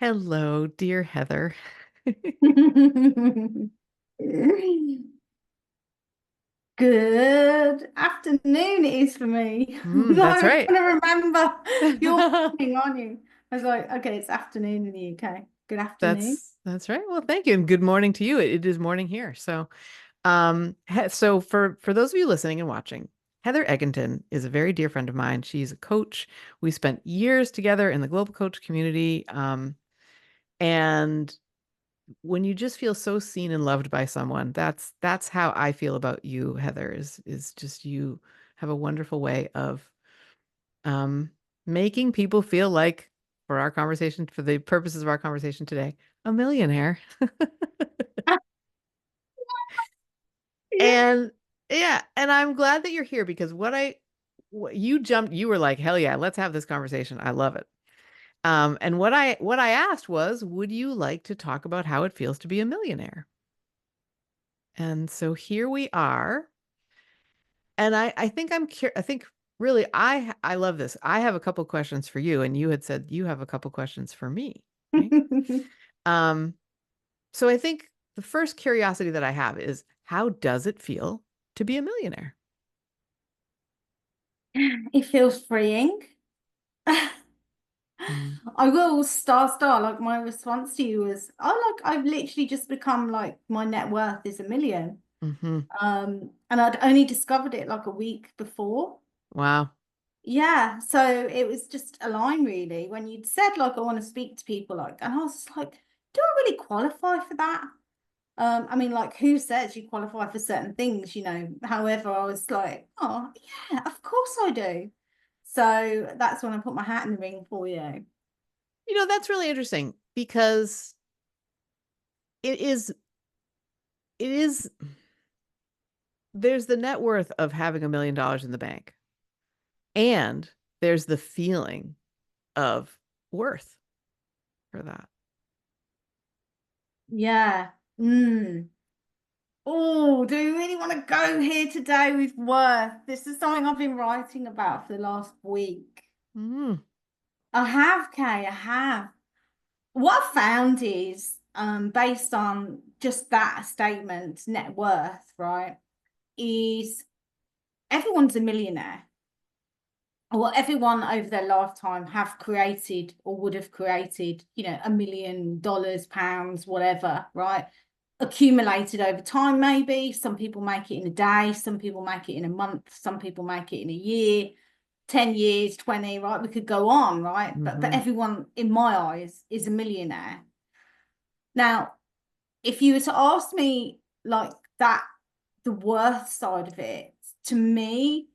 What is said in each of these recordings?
Hello, dear Heather. Good afternoon it is for me. That's I'm right. trying to remember your morning, aren't you? I was like, okay, it's afternoon in the UK. Good afternoon. That's right. Well, thank you, and good morning to you. It is morning here. So for those of you listening and watching, Heather Egginton is a very dear friend of mine. She's a coach. We spent years together in the global coach community. And when you just feel so seen and loved by someone, that's how I feel about you, Heather. Is just you have a wonderful way of um, making people feel like, for our conversation, for the purposes of our conversation today, a millionaire. Yeah. And yeah, and I'm glad that you're here because you were like, hell yeah, let's have this conversation. I love it. And what I asked was, would you like to talk about how it feels to be a millionaire? And so here we are. And I think I think really I love this. I have a couple questions for you, and you had said you have a couple questions for me, right? Um, so I think the first curiosity that I have is, how does it feel to be a millionaire? It feels freeing. Mm, I will star like my response to you was, oh, like I've literally just become like my net worth is 1 million. hmm. And I'd only discovered it like a week before. Wow. Yeah, so it was just a line really when you'd said like I want to speak to people like, and I was just like, do I really qualify for that? I mean, like who says you qualify for certain things, you know? However, I was like, oh yeah, of course I do. So that's when I put my hat in the ring for you. That's really interesting because it is it is there's the net worth of having $1 million in the bank, and there's the feeling of worth for that. Yeah. Mm. Oh, do we really want to go here today with worth? This is something I've been writing about for the last week. Mm, I have, Kay, I have. What I found is, based on just that statement, net worth, right, is everyone's a millionaire. Well, everyone over their lifetime have created or would have created, $1 million, pounds, whatever, right? Accumulated over time, maybe. Some people make it in a day, some people make it in a month, some people make it in a year, 10 years, 20, right? We could go on, right? But hmm. everyone, in my eyes, is a millionaire. Now, if you were to ask me like that, the worth side of it, to me,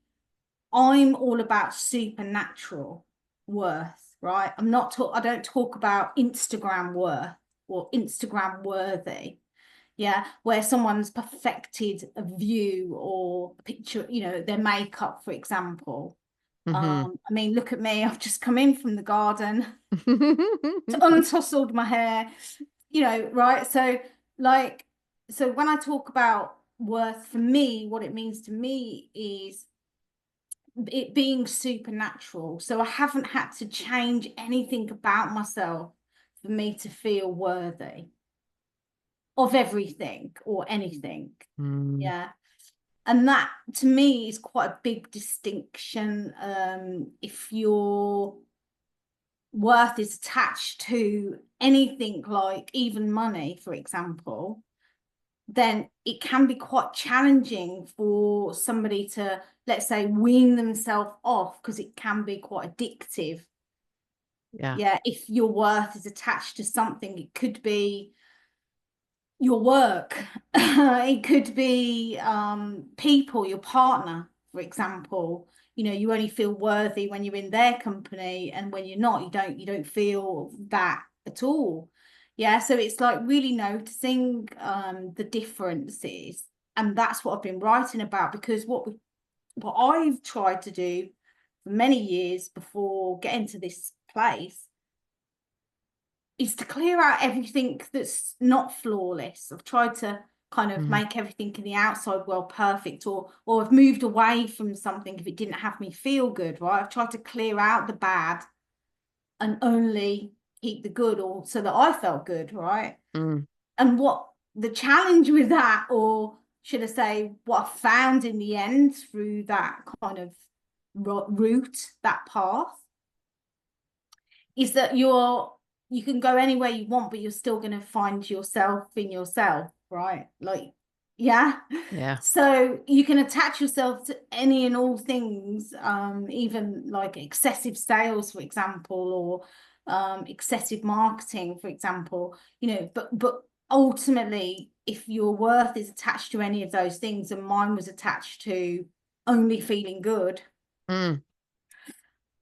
I'm all about supernatural worth, right? I don't talk about Instagram worth or Instagram worthy. Yeah, where someone's perfected a view or a picture, their makeup, for example. Hmm. I mean, look at me, I've just come in from the garden, untussled my hair, right? So, like, so when I talk about worth for me, what it means to me is it being supernatural. So I haven't had to change anything about myself for me to feel worthy of everything or anything. Mm, Yeah. And that to me is quite a big distinction. If your worth is attached to anything like even money, for example, then it can be quite challenging for somebody to, let's say, wean themselves off because it can be quite addictive. yeah. Yeah, if your worth is attached to something, it could be your work, it could be people, your partner, for example. You only feel worthy when you're in their company, and when you're not, you don't feel that at all. Yeah, so it's like really noticing the differences, and that's what I've been writing about because what I've tried to do for many years before getting to this place is to clear out everything that's not flawless. I've tried to kind of Mm, make everything in the outside world perfect, or I've moved away from something if it didn't have me feel good, right? I've tried to clear out the bad and only keep the good, or so that I felt good, right? Mm. And what the challenge with that, or should I say, what I found in the end through that kind of route, that path, is that you can go anywhere you want, but you're still going to find yourself in yourself, right? Like, yeah. Yeah. So you can attach yourself to any and all things, even like excessive sales, for example, or excessive marketing, for example, but ultimately, if your worth is attached to any of those things, and mine was attached to only feeling good, Mm.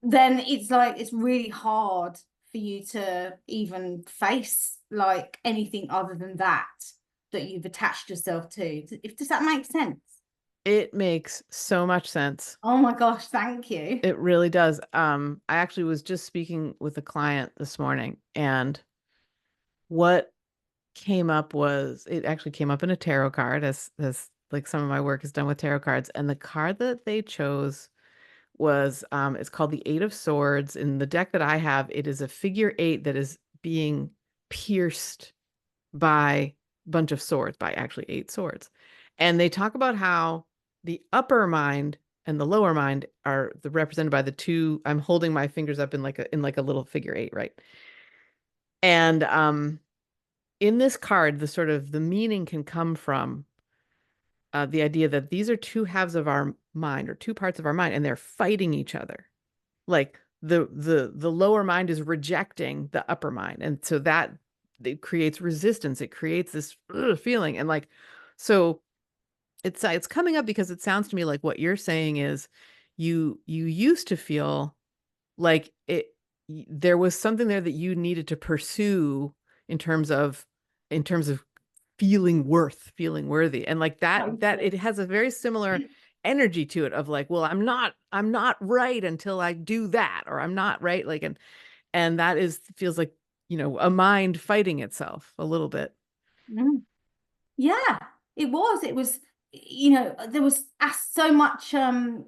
then it's like it's really hard for you to even face like anything other than that you've attached yourself to. If does that make sense? It makes so much sense. Oh my gosh, thank you. It really does. I actually was just speaking with a client this morning, and what came up was it actually came up in a tarot card, as like some of my work is done with tarot cards, and the card that they chose was it's called the Eight of Swords. In the deck that I have, it is a figure eight that is being pierced by a bunch of swords, by actually eight swords. And they talk about how the upper mind and the lower mind are represented by the two. I'm holding my fingers up in like a little figure eight, right? And in this card, the sort of the meaning can come from the idea that these are two halves of our mind, or two parts of our mind, and they're fighting each other. Like the lower mind is rejecting the upper mind, and so that it creates resistance. It creates this feeling, and like so it's coming up because it sounds to me like what you're saying is you used to feel like there was something there that you needed to pursue in terms of in terms of feeling worthy, and like that it Totally. has a very similar energy to it of like, well, I'm not right until I do that, or I'm not right, like, and that is feels like, a mind fighting itself a little bit. Mm. Yeah, it was there was so much that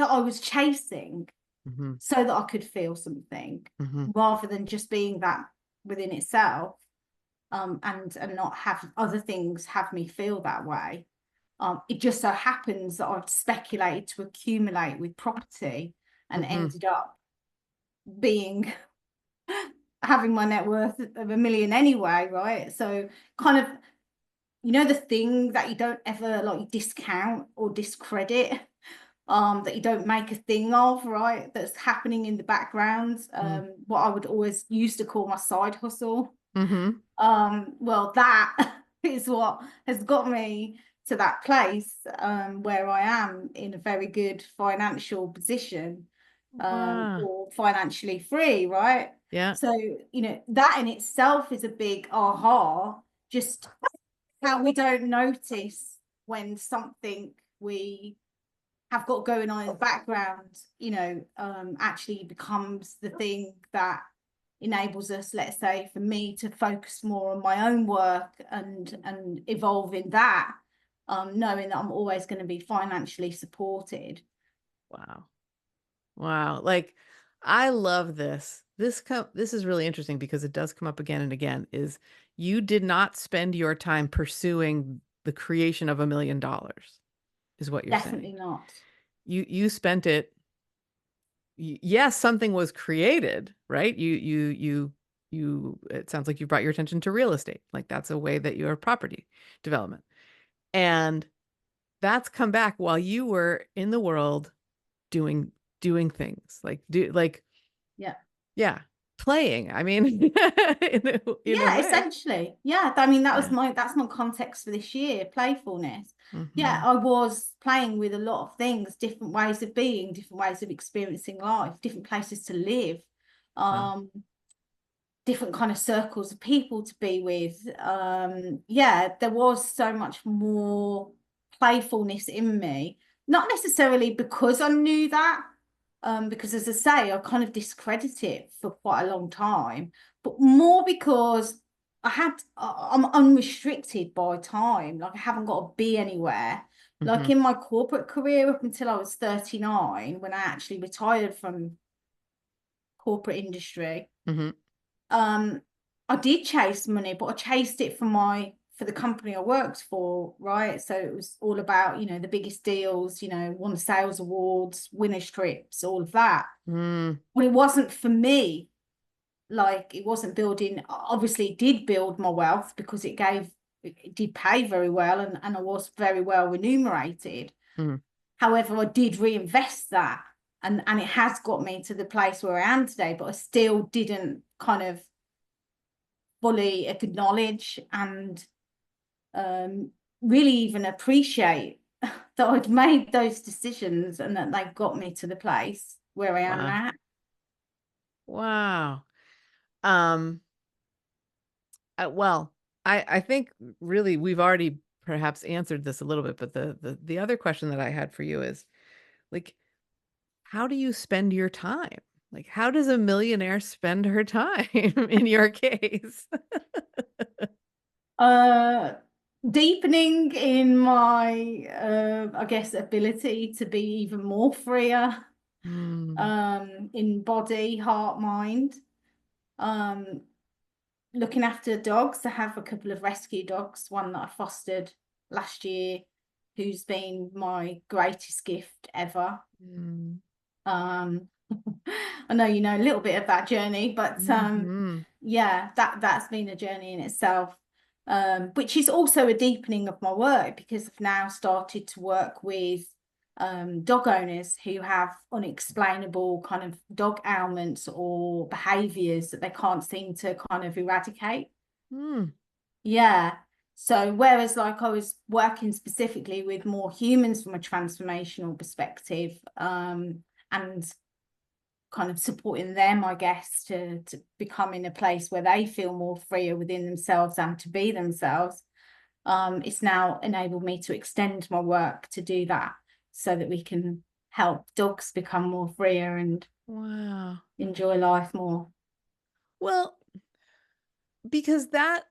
I was chasing Hmm. so that I could feel something, Hmm. rather than just being that within itself, and not have other things have me feel that way. It just so happens that I've speculated to accumulate with property and Hmm. ended up being having my net worth of 1 million anyway, right? So kind of, the thing that you don't ever like discount or discredit, that you don't make a thing of, right? That's happening in the background. What I would always used to call my side hustle. Hmm. Well, that is what has got me to that place, where I am in a very good financial position, Wow. or financially free, right? Yeah. So, that in itself is a big aha, just how we don't notice when something we have got going on in the background, actually becomes the thing that enables us, let's say, for me to focus more on my own work and evolve in that, knowing that I'm always going to be financially supported. Wow. Wow. Like, I love this. This is really interesting because it does come up again and again, is you did not spend your time pursuing the creation of $1 million, is what you're saying. Definitely not. You spent it, yes, something was created, right? It sounds like you brought your attention to real estate. Like, that's a way that your property development. And that's come back while you were in the world doing doing things like Yeah. yeah, playing. I mean, in a Yeah, way. essentially. Yeah, I mean Yeah. that's my context for this year, playfulness. Yeah, Hmm. I was playing with a lot of things, different ways of being, different ways of experiencing life, different places to live, Wow. um, different kind of circles of people to be with. Yeah, there was so much more playfulness in me, not necessarily because I knew that, because as I say, I kind of discredited it for quite a long time, but more because I'm unrestricted by time. Like I haven't got to be anywhere. Hmm. Like in my corporate career up until I was 39, when I actually retired from corporate industry, Hmm. um, I did chase money, but I chased it for the company I worked for, right? So it was all about, the biggest deals, won sales awards, winners trips, all of that. Mm, But it wasn't for me. Like it wasn't building, obviously it did build my wealth because it did pay very well, and I was very well remunerated. mm. However, I did reinvest that, and it has got me to the place where I am today, but I still didn't kind of fully acknowledge and really even appreciate that I'd made those decisions and that they got me to the place where I am Wow. now. Wow. Um, well, I think really we've already perhaps answered this a little bit, but the other question that I had for you is like, how do you spend your time? Like, how does a millionaire spend her time in your case? Uh, Deepening in my, I guess, ability to be even more freer, Mm, in body, heart, mind. Um, Looking after dogs. I have a couple of rescue dogs, one that I fostered last year, who's been my greatest gift ever. mm, Um, I know you know a little bit of that journey, but mhm. yeah, that's been a journey in itself. Which is also a deepening of my work because I've now started to work with dog owners who have unexplainable kind of dog ailments or behaviors that they can't seem to kind of eradicate. Mm. Yeah. So whereas like I was working specifically with more humans from a transformational perspective, and kind of supporting them, I guess, to become in a place where they feel more freer within themselves and to be themselves. It's now enabled me to extend my work to do that so that we can help dogs become more freer and Wow. enjoy life more. Well, because that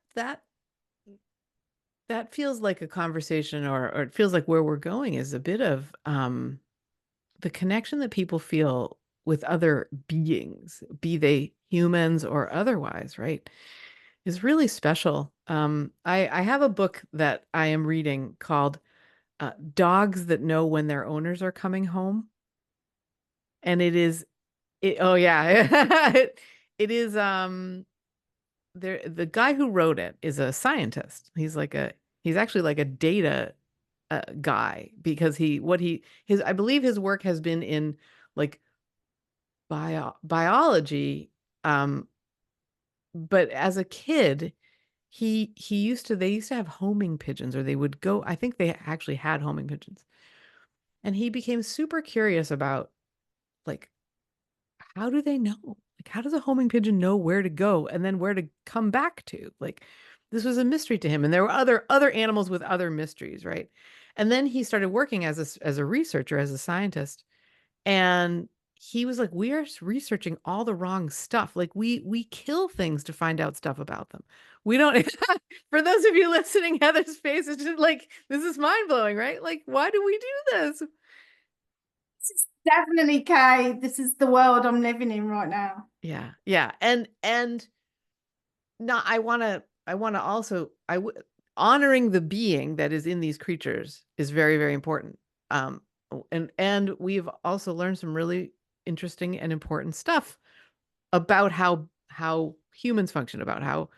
feels like a conversation, or it feels like where we're going is a bit of the connection that people feel with other beings, be they humans or otherwise, right? Is really special. I have a book that I am reading called Dogs That Know When Their Owners Are Coming Home. And oh yeah, it is, there, the guy who wrote it is a scientist. He's actually like a data guy because I believe his work has been in like biology. Um, but as a kid, they used to have homing pigeons, or they would go, I think they actually had homing pigeons. And he became super curious about like, how do they know? Like, how does a homing pigeon know where to go and then where to come back to? Like, this was a mystery to him. And there were other animals with other mysteries, right? And then he started working as a researcher, as a scientist, and he was like, we are researching all the wrong stuff. Like we kill things to find out stuff about them. We don't For those of you listening, Heather's face is just like, this is mind blowing, right? Like, why do we do this? This is definitely Kay. This is the world I'm living in right now. Yeah. Yeah. And no, I want to also honoring the being that is in these creatures is very, very important. Um, and we've also learned some really interesting and important stuff about how humans function, about how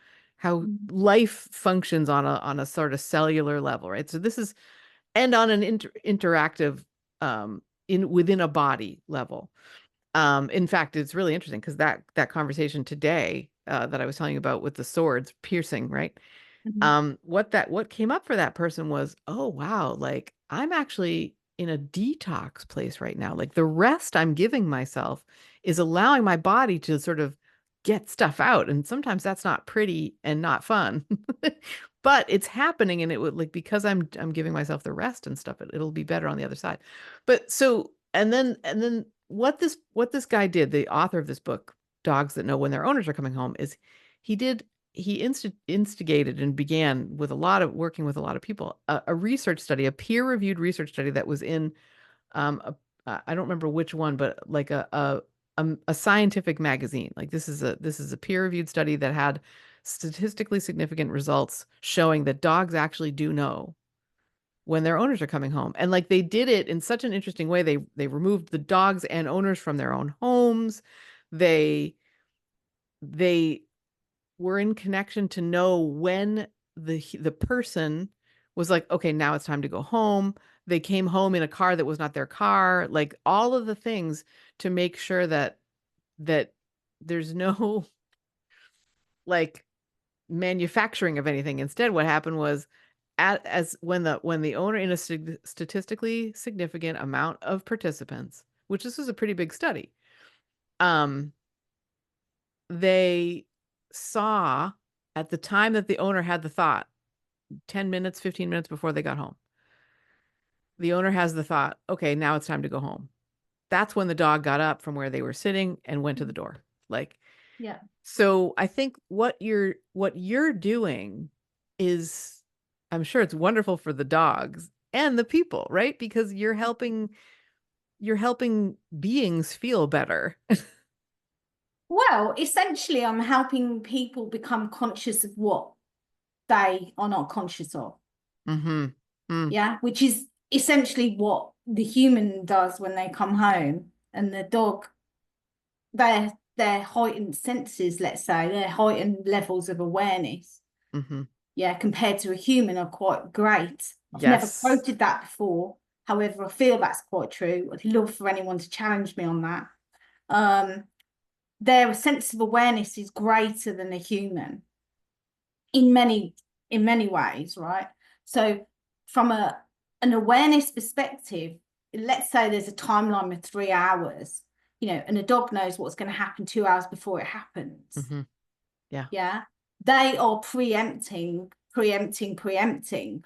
Mm. life functions on a sort of cellular level, right? So this is, and on an interactive, in within a body level. In fact, it's really interesting because that conversation today, that I was telling you about with the swords piercing, right? Mhm. What came up for that person was, oh wow, like I'm actually in a detox place right now. Like the rest I'm giving myself is allowing my body to sort of get stuff out. And sometimes that's not pretty and not fun. But it's happening, and it would, like, because I'm giving myself the rest and stuff, it'll be better on the other side. But so and then what this guy did, the author of this book, Dogs That Know When Their Owners Are Coming Home, is he did he instigated and began with a lot of working with a lot of people, a research study, a peer-reviewed research study that was in, I don't remember which one, but like a scientific magazine. Like this is a peer-reviewed study that had statistically significant results showing that dogs actually do know when their owners are coming home. And like they did it in such an interesting way. They removed the dogs and owners from their own homes. They they were in connection to know when the person was like, okay, now it's time to go home. They came home in a car that was not their car, like all of the things to make sure that there's no like manufacturing of anything. Instead, what happened was as when the owner in a statistically significant amount of participants, which this was a pretty big study, um, they saw at the time that the owner had the thought, 10 minutes, 15 minutes before they got home, the owner has the thought, okay, now it's time to go home. That's when the dog got up from where they were sitting and went to the door. Like, Yeah. so I think what you're doing is, I'm sure it's wonderful for the dogs and the people, right? Because you're helping beings feel better. Well, essentially, I'm helping people become conscious of what they are not conscious of. Mm-hmm. Mm, Yeah, which is essentially what the human does when they come home, and the dog, their heightened senses, let's say, their heightened levels of awareness, mm-hmm. yeah, compared to a human are quite great. I've never Yes. quoted that before. However, I feel that's quite true. I'd love for anyone to challenge me on that. Um, their sense of awareness is greater than a human in many ways, right? So from an awareness perspective, let's say there's a timeline of 3 hours, and a dog knows what's going to happen 2 hours before it happens. Mm-hmm. Yeah. Yeah. They are preempting,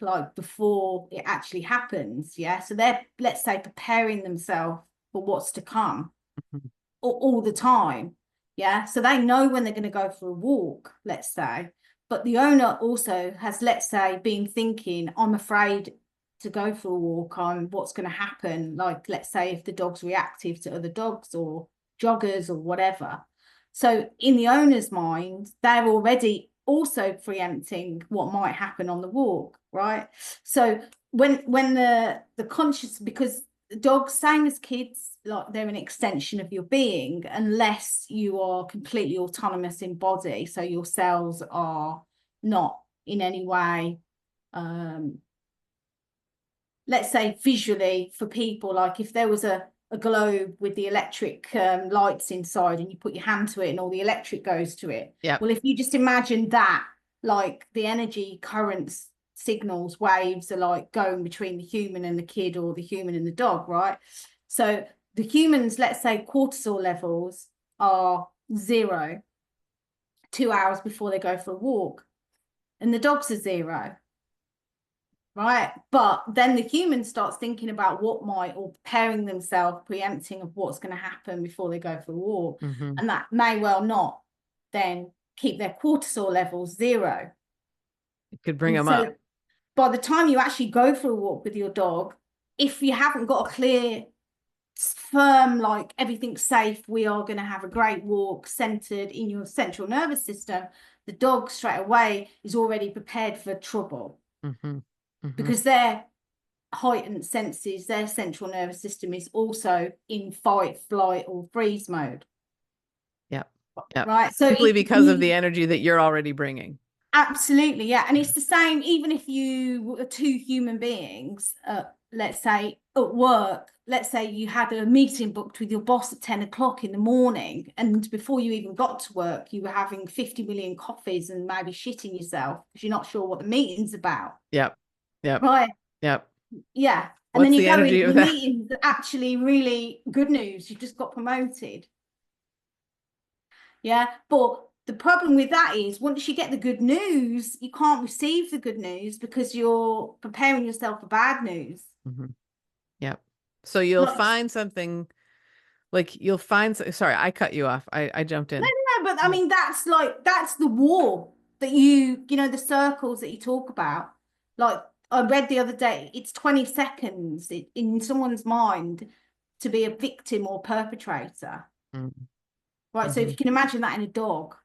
like before it actually happens. Yeah. So they're, let's say, preparing themselves for what's to come Mhm. all the time. Yeah. So they know when they're going to go for a walk, let's say. But the owner also has, let's say, been thinking, I'm afraid to go for a walk on what's going to happen. Like, let's say if the dog's reactive to other dogs or joggers or whatever. So in the owner's mind, they're already also preempting what might happen on the walk, right? So when the conscious, because dogs, same as kids, like they're an extension of your being, unless you are completely autonomous in body, so your cells are not in any way, let's say visually for people, like if there was a globe with the electric lights inside and you put your hand to it and all the electric goes to it. Yep. Well, if you just imagine that, like the energy currents, signals, waves are like going between the human and the kid or the human and the dog, right? So the humans, let's say cortisol levels are 0 2 hours before they go for a walk, and the dogs are 0, right? But then the human starts thinking about what might, or preparing themselves, preempting of what's going to happen before they go for a walk. Mm-hmm. And that may well not then keep their cortisol levels 0. It could bring And them so up. by the time you actually go for a walk with your dog, if you haven't got a clear, firm, like everything's safe, we are going to have a great walk centered in your central nervous system, the dog straight away is already prepared for trouble Mm-hmm. Mm-hmm. because their heightened senses, their central nervous system is also in fight, flight, or freeze mode. Yep. Yep. Right. So Simply if because of the you energy that you're already bringing. absolutely, yeah. And it's the same, even if you were two human beings, let's say at work, let's say you had a meeting booked with your boss at 10 o'clock in the morning, and before you even got to work, you were having 50 million coffees and maybe shitting yourself because you're not sure what the meeting's about. Yep. Yep. Right. Yep. Yeah. And then What's you the go energy into of the that? meeting that's actually really good news. You've just got promoted. Yeah. But the problem with that is once you get the good news, you can't receive the good news because you're preparing yourself for bad news. Mm-hmm. Yep. So you'll Like, find something like you'll find, sorry, I cut you off. I jumped in. no, but I mean, that's the war that the circles that you talk about. Like I read the other day, it's 20 seconds in someone's mind to be a victim or perpetrator. Mm. Right. So if Mhm. you can imagine that in a dog.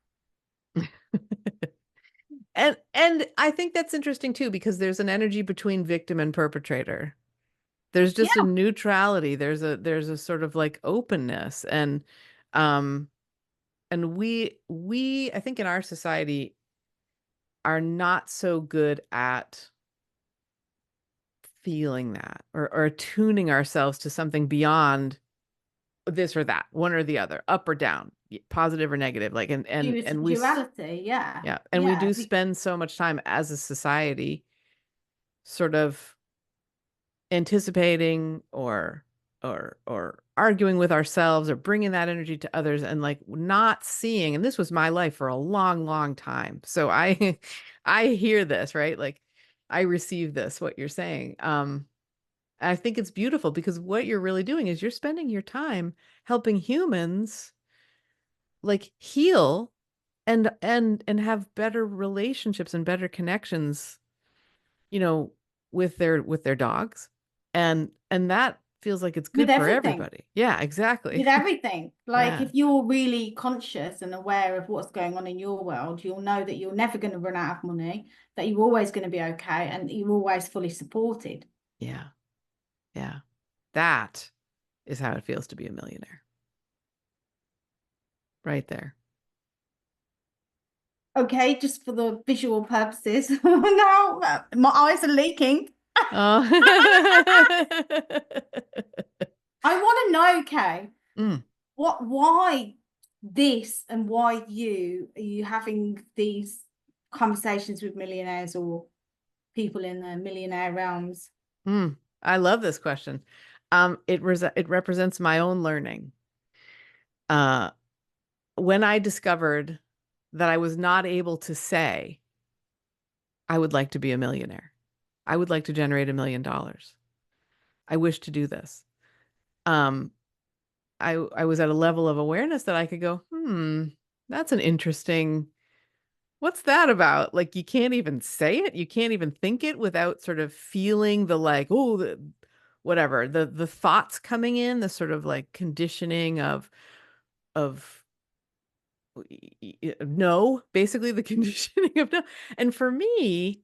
And I think that's interesting too, because there's an energy between victim and perpetrator. There's Yeah. just a neutrality. There's a sort of like openness, um and we I think in our society are not so good at feeling that, or attuning ourselves to something beyond this or that, one or the other, up or down, positive or negative, like and Duality. Yeah. yeah, and we Yeah. do spend so much time as a society sort of anticipating or arguing with ourselves or bringing that energy to others, and like not seeing, and this was my life for a long time, so I I hear this, right? Like I receive this, what you're saying. I think it's beautiful, because what you're really doing is you're spending your time helping humans like heal and have better relationships and better connections, you know, with their dogs. And that feels like it's With good for everything. everybody. Yeah, exactly. With everything. Like Yeah. if you're really conscious and aware of what's going on in your world, you'll know that you're never going to run out of money, that you're always going to be okay, and you're always fully supported. Yeah. Yeah. That is how it feels to be a millionaire. Right there. Okay, just for the visual purposes. Now my eyes are leaking. Oh. I want to know, Kay, Mm, why this and why are you having these conversations with millionaires or people in the millionaire realms? mm. I love this question. It represents my own learning. Uh, when I discovered that I was not able to say, I would like to be a millionaire. I would like to generate $1 million. I wish to do this. Um, I was at a level of awareness that I could go, that's an interesting, what's that about? Like you can't even say it, you can't even think it without sort of feeling the like, oh, whatever, the thoughts coming in, the sort of like conditioning of no, basically the conditioning of no. And for me,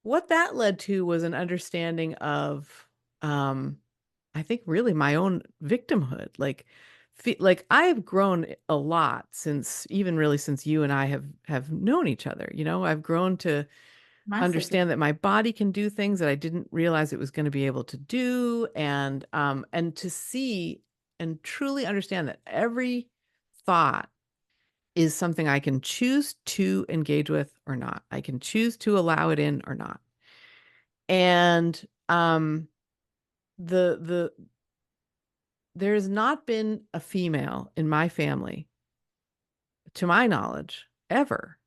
what that led to was an understanding of, um, I think really my own victimhood. Like I've grown a lot since, even really since you and I have known each other. I've grown to Massively. understand that my body can do things that I didn't realize it was going to be able to do, and to see and truly understand that every thought is something I can choose to engage with or not. I can choose to allow it in or not. And the there's not been a female in my family, to my knowledge, ever,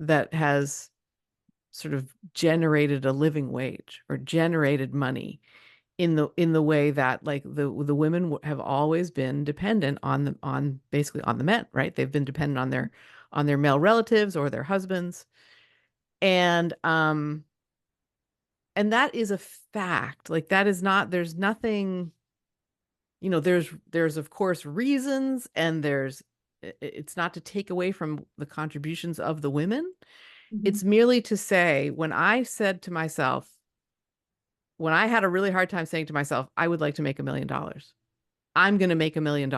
that has sort of generated a living wage or generated money in the way that like the women have always been dependent on basically on the men, right? They've been dependent on their male relatives or their husbands. And that is a fact. Like that is not, there's nothing, there's of course reasons, and it's not to take away from the contributions of the women. Mhm. It's merely to say, when I said to myself, when I had a really hard time saying to myself, I would like to make $1 million, I'm going to make $1 million.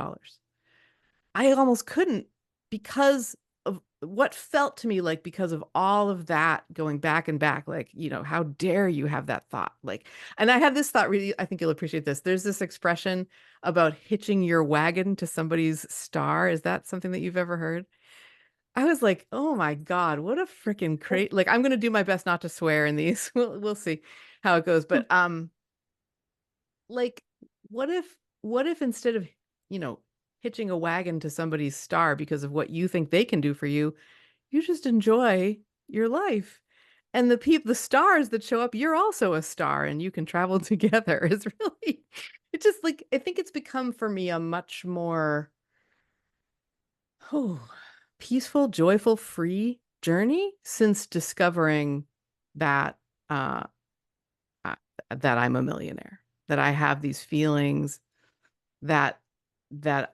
I almost couldn't, because of what felt to me like, because of all of that going back and back, like, how dare you have that thought? Like, and I had this thought, really, I think you'll appreciate this. There's this expression about hitching your wagon to somebody's star. Is that something that you've ever heard? I was like, oh my God, what a freaking crazy, like, I'm going to do my best not to swear in these. We'll see how it goes. But, like, what if instead of, you know, hitching a wagon to somebody's star because of what you think they can do for you, you just enjoy your life. And the stars that show up, you're also a star and you can travel together, is really, it just like, I think it's become for me a much more, oh, peaceful, joyful, free journey since discovering that uh uh, that I'm a millionaire, that I have these feelings, that that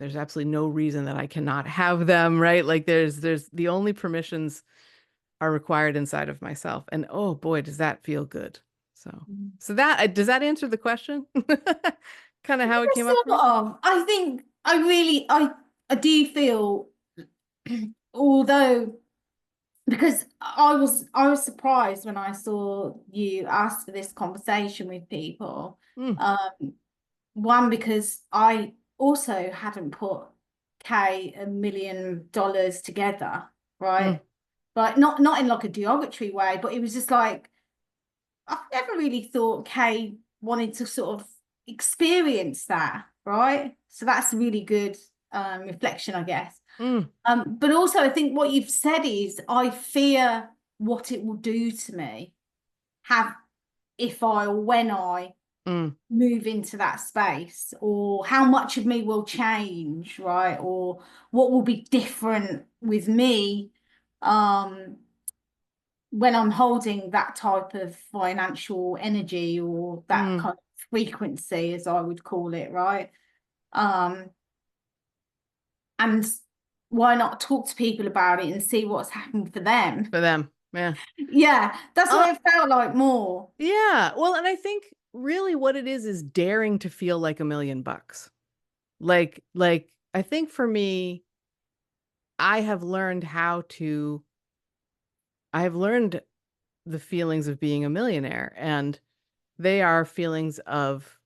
there's absolutely no reason that I cannot have them, right? Like there's the only permissions are required inside of myself. And oh boy, does that feel good. So, Mm. so that does that answer the question? Kind of how it came up for Sort you? of. I think I do feel, although because I was surprised when I saw you ask for this conversation with people. Mm, Um, One, because I also hadn't put $1 million together, mm, right? Like not in like a derogatory way, but it was just like I've never really thought Kay wanted to sort of experience that, right? So that's a really good reflection, I guess. mm, But also I think what you've said is I fear what it will do to me have if I or when I mm, move into that space, or how much of me will change, right? Or what will be different with me um when I'm holding that type of financial energy or that mm. kind of frequency, as I would call it, right? Um, and why not talk to people about it and see what's happened for them? For them. Yeah. Yeah, that's Uh, what it felt like more. yeah. Well, and I think really what it is daring to feel like $1 million. Like I think for me, I have learned I have learned the feelings of being a millionaire, and they are feelings of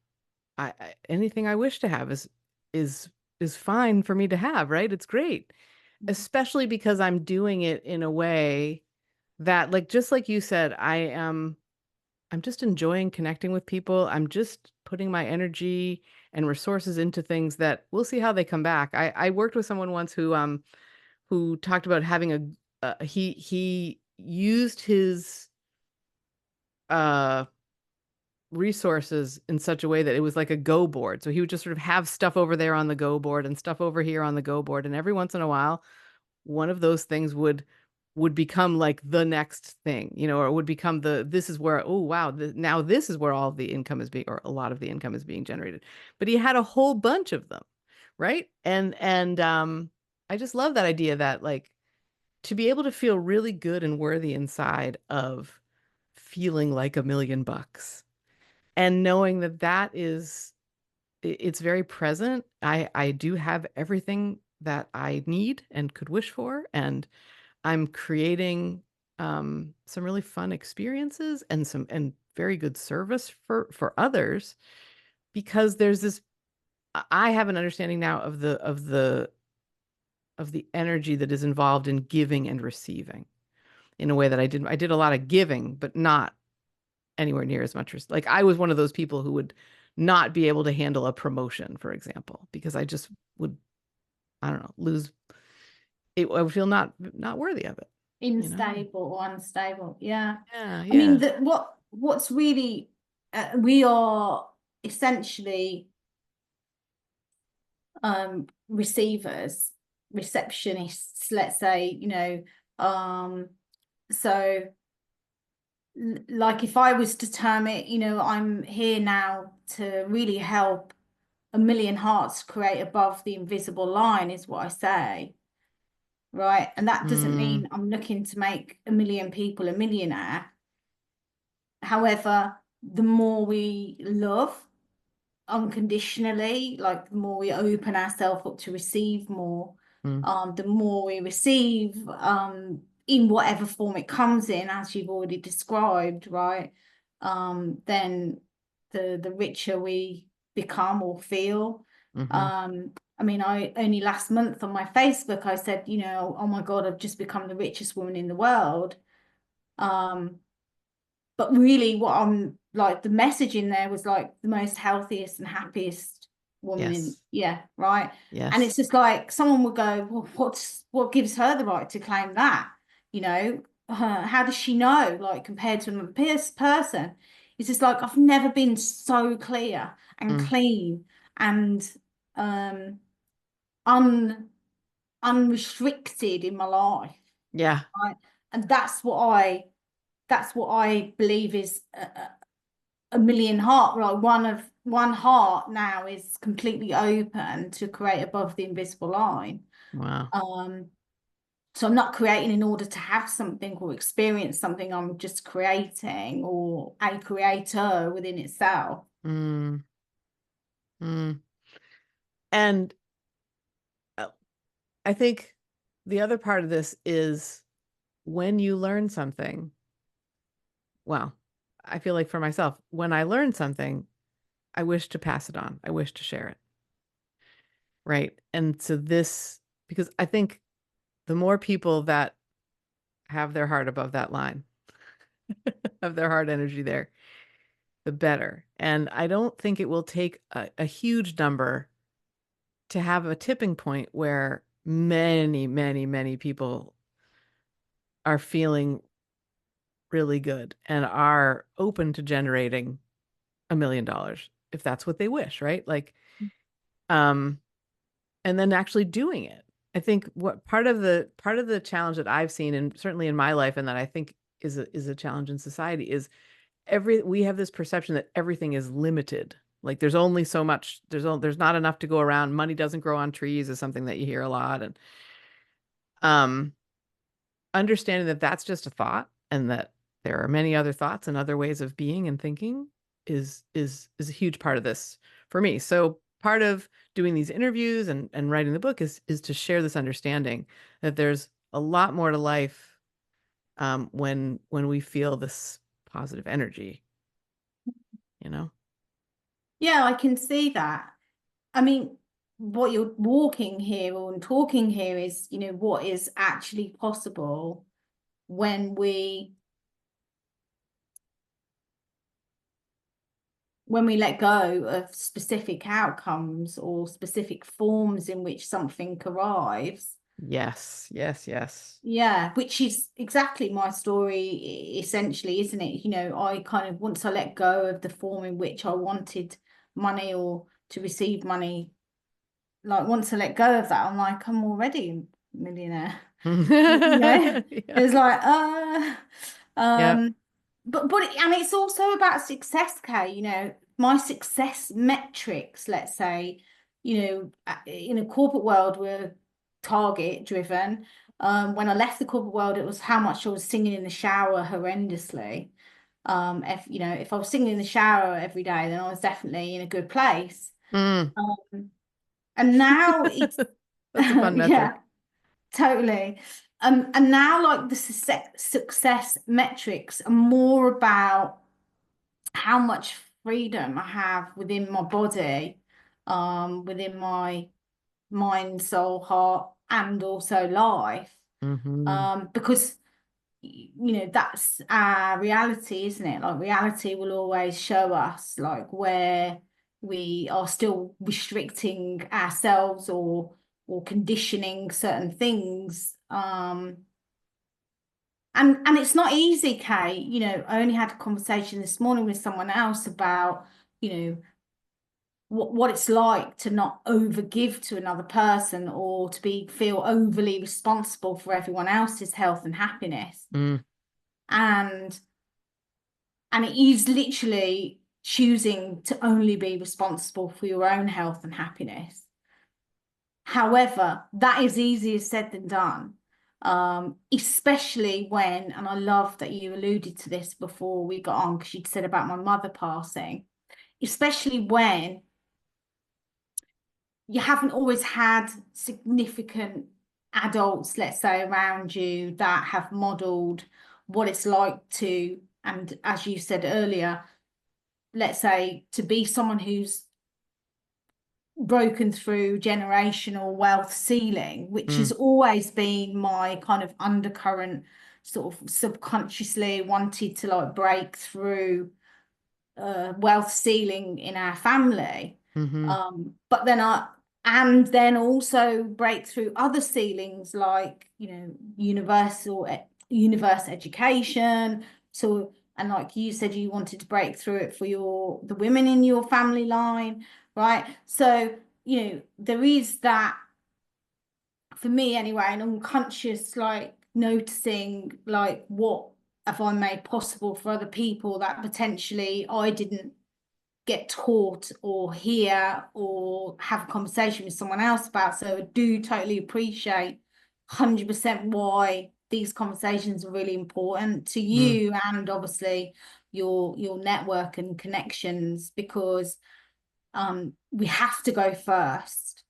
anything I wish to have is is fine for me to have, right? It's great, especially because I'm doing it in a way that, like, just like you said, I'm just enjoying connecting with people. I'm just putting my energy and resources into things that we'll see how they come back. I worked with someone once who talked about having he used his uh resources in such a way that it was like a go board. So he would just sort of have stuff over there on the go board and stuff over here on the go board, and every once in a while one of those things would become like the next thing, or it would become this is where, oh wow, now this is where all of the income is being, or a lot of the income is being generated. But he had a whole bunch of them, right? And I just love that idea that, like, to be able to feel really good and worthy inside of feeling like $1 million, and knowing that it's very present. I do have everything that I need and could wish for, and I'm creating some really fun experiences and very good service for others, because there's this I have an understanding now of the energy that is involved in giving and receiving in a way that I did a lot of giving, but not anywhere near as much. Like, I was one of those people who would not be able to handle a promotion, for example, because I just would, I don't know, lose it. I would feel not worthy of it, you know? Unstable or unstable. Yeah. Yeah, I mean, yeah. what's really we are essentially receivers, receptionists, let's say, um, so like if I was to term it, I'm here now to really help a million hearts create above the invisible line, is what I say. Right. And that doesn't Mm, mean I'm looking to make a million people a millionaire. However, the more we love unconditionally, like the more we open ourselves up to receive more, mm, the more we receive, in whatever form it comes in, as you've already described, right? Then the richer we become or feel. mm-hmm. I mean, I only last month on my Facebook, I said, oh my God, I've just become the richest woman in the world. Um, but really what I'm like, the message in there was like the most healthiest and happiest woman in, Yes, yeah, right. And it's yes. just like someone would go, well, what gives her the right to claim that, you know how does she know, like, compared to another person? It's just like I've never been so clear and Mm, clean and um un unrestricted in my life, yeah. right? And that's what I believe is a million heart, right? One of one heart now is completely open to create above the invisible line. Wow. Um, so I'm not creating in order to have something or experience something. I'm just creating, or a creator within itself. Mm, mm. And uh, I think the other part of this is when you learn something, well, I feel like for myself, when I learn something, I wish to pass it on. I wish to share it. Right. And so this, because I think the more people that have their heart above that line, have their heart energy there, the better. And I don't think it will take a huge number to have a tipping point where many, many, many people are feeling really good and are open to generating $1 million if that's what they wish, right? Like, um, and then actually doing it. I think what part of the challenge that I've seen, and certainly in my life, and that I think is a challenge in society, is we have this perception that everything is limited. Like there's only so much, there's not enough to go around. Money doesn't grow on trees is something that you hear a lot, and um, understanding that that's just a thought, and that there are many other thoughts and other ways of being and thinking is a huge part of this for me. So part of doing these interviews and writing the book is to share this understanding that there's a lot more to life when we feel this positive energy, you know? Yeah, I can see that. I mean, what you're walking here or talking here is, what is actually possible when we let go of specific outcomes or specific forms in which something arrives. Yes, yes, yes. Yeah, which is exactly my story, essentially, isn't it? I kind of, once I let go of the form in which I wanted money or to receive money, like once I let go of that, I'm like, I'm already a millionaire. Yeah. It's like, Yep. um, but and it's also about success, Kay. My success metrics, let's say, in a corporate world, we're target driven. When I left the corporate world, it was how much I was singing in the shower horrendously. If I was singing in the shower every day, then I was definitely in a good place. Mm. Um, and now it's That's a fun yeah, metric. totally. And now like the success metrics are more about how much freedom I have within my body, within my mind, soul, heart, and also life. Hmm. Because that's our reality, isn't it? Like reality will always show us like where we are still restricting ourselves or conditioning certain things. And it's not easy, Kate. I only had a conversation this morning with someone else about, you know, what it's like to not overgive to another person or to feel overly responsible for everyone else's health and happiness. Mm. And it is literally choosing to only be responsible for your own health and happiness. However, that is easier said than done. Especially when, and I love that you alluded to this before we got on because you'd said about my mother passing, especially when you haven't always had significant adults, let's say, around you that have modeled what it's like to, and as you said earlier, let's say to be someone who's broken through generational wealth ceiling, which has Mm. always been my kind of undercurrent, sort of subconsciously wanted to like break through wealth ceiling in our family. Hmm. But then and then also break through other ceilings like, universe education. So, and like you said, you wanted to break through it for the women in your family line, right? So, there is that for me anyway, an unconscious like noticing like what have I made possible for other people that potentially I didn't get taught or hear or have a conversation with someone else about. So I do totally appreciate 100% why these conversations are really important to Mm. you and obviously your network and connections, because we have to go first.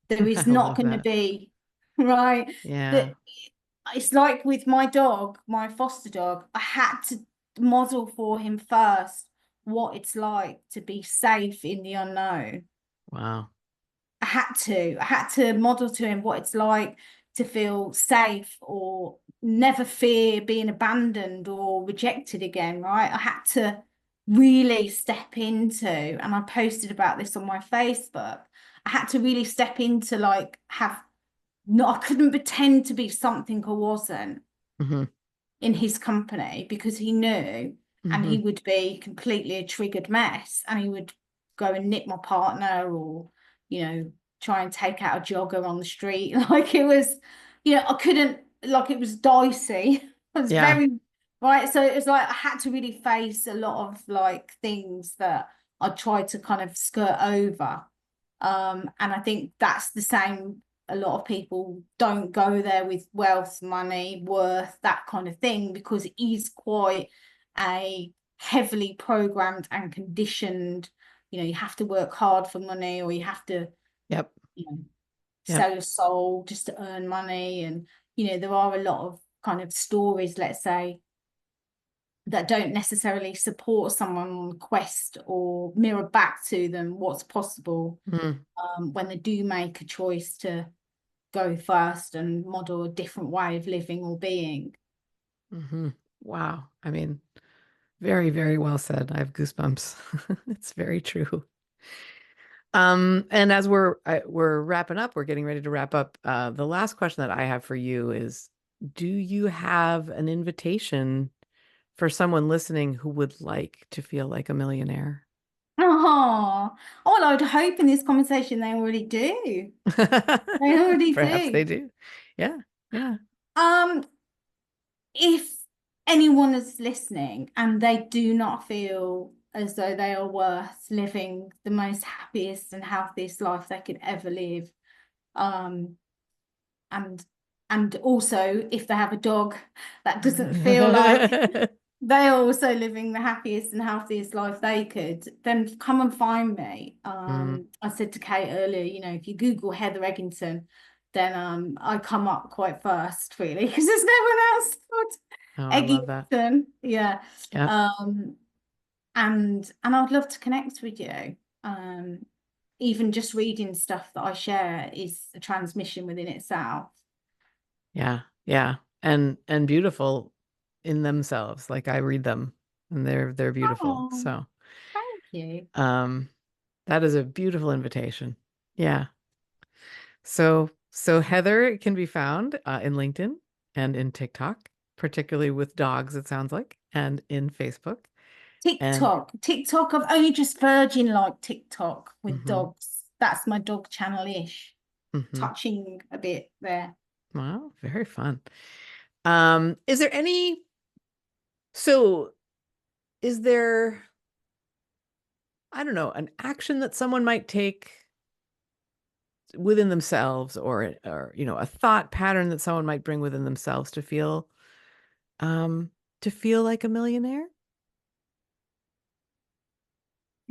There I is not love going to that. be right Yeah. that it's like with my dog, my foster dog, I had to model for him first what it's like to be safe in the unknown. Wow. I had to model to him what it's like to feel safe or never fear being abandoned or rejected again, right? I had to really step into, and I posted about this on my Facebook. I had to really step into like have no, I couldn't pretend to be something I wasn't Hmm. in his company, because he knew, and Hmm. he would be completely a triggered mess, and he would go and nip my partner, or try and take out a jogger on the street. Like it was, I couldn't, like it was dicey. It was Yeah. very right. So it was like I had to really face a lot of like things that I tried to kind of skirt over. And I think that's the same. A lot of people don't go there with wealth, money, worth, that kind of thing, because it is quite a heavily programmed and conditioned. You have to work hard for money, or you have to, Yep. you know, Yep. sell your soul just to earn money. And, there are a lot of kind of stories, let's say, that don't necessarily support someone on the quest or mirror back to them what's possible, Mm. when they do make a choice to go first and model a different way of living or being. Hmm. Wow. I mean, very, very well said. I have goosebumps. It's very true. And as we're wrapping up, we're getting ready to wrap up. The last question that I have for you is, do you have an invitation for someone listening who would like to feel like a millionaire? Oh, well, I'd hope in this conversation they already do. They already Perhaps do. they do. Yeah. Yeah. Um, if anyone is listening and they do not feel as though they are worth living the most happiest and healthiest life they could ever live, um, and also if they have a dog that doesn't feel like they're also living the happiest and healthiest life they could, then come and find me. Mm. I said to Kate earlier, if you Google Heather Eggington, then I come up quite first, really, because there's no one else called Oh, I love that. Eggington. Yeah. Yeah. Um, and I'd love to connect with you. Um, Even just reading stuff that I share is a transmission within itself. Yeah. Yeah. And beautiful in themselves. Like I read them and they're beautiful. Oh, So, thank you. um, that is a beautiful invitation. Yeah. So Heather can be found in LinkedIn and in TikTok, particularly with dogs, it sounds like, and in Facebook. And TikTok, I've only just virgin like TikTok with hmm. dogs. That's my dog channel-ish, Hmm. touching a bit there. Wow, very fun. Is there any, so is there, I don't know, an action that someone might take within themselves or a thought pattern that someone might bring within themselves um to feel like a millionaire?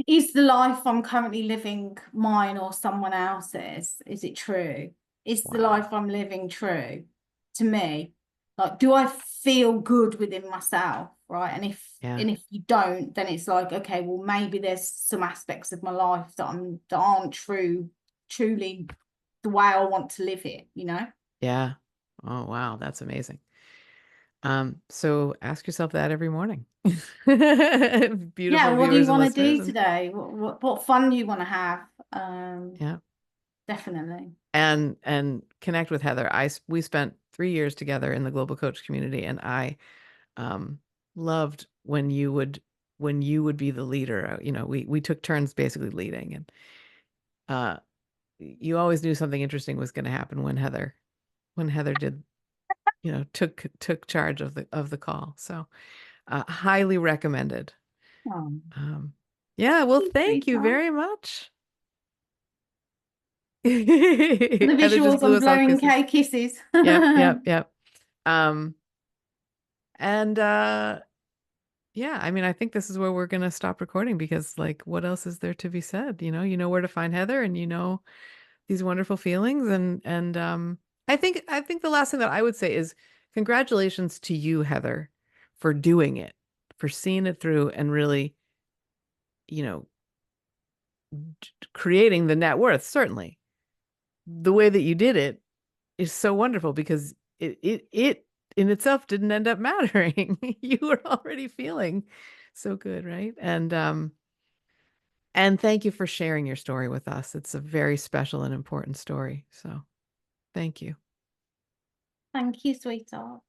Is the life I'm currently living mine or someone else's? Is it true? Is the Wow. life I'm living true to me? Like, do I feel good within myself? Right. Yeah. And if you don't, then it's like, okay, well, maybe there's some aspects of my life that aren't truly the way I want to live it? Yeah. Oh, wow, that's amazing. So ask yourself that every morning. Yeah, Beautiful what do you viewers and want to listeners do and today? What fun do you want to have? Um, yeah. Definitely. And connect with Heather. We spent 3 years together in the global coach community, and I um loved when you would be the leader. We took turns basically leading, and uh you always knew something interesting was going to happen when Heather did, took charge of the call. So highly recommended. Oh, Um Yeah, well, You, thank you sweetheart. very much. The Heather just visuals, blew I'm us all blowing kisses. K kisses. Yep, yep, yep. Um, and yeah, I mean, I think this is where we're gonna stop recording because like what else is there to be said? You know where to find Heather and you know these wonderful feelings and I think the last thing that I would say is congratulations to you, Heather, for doing it, for seeing it through and really, you know, creating the net worth, certainly. The way that you did it is so wonderful because it in itself didn't end up mattering. You were already feeling so good, right? And thank you for sharing your story with us. It's a very special and important story. So thank you. Thank you, sweetheart.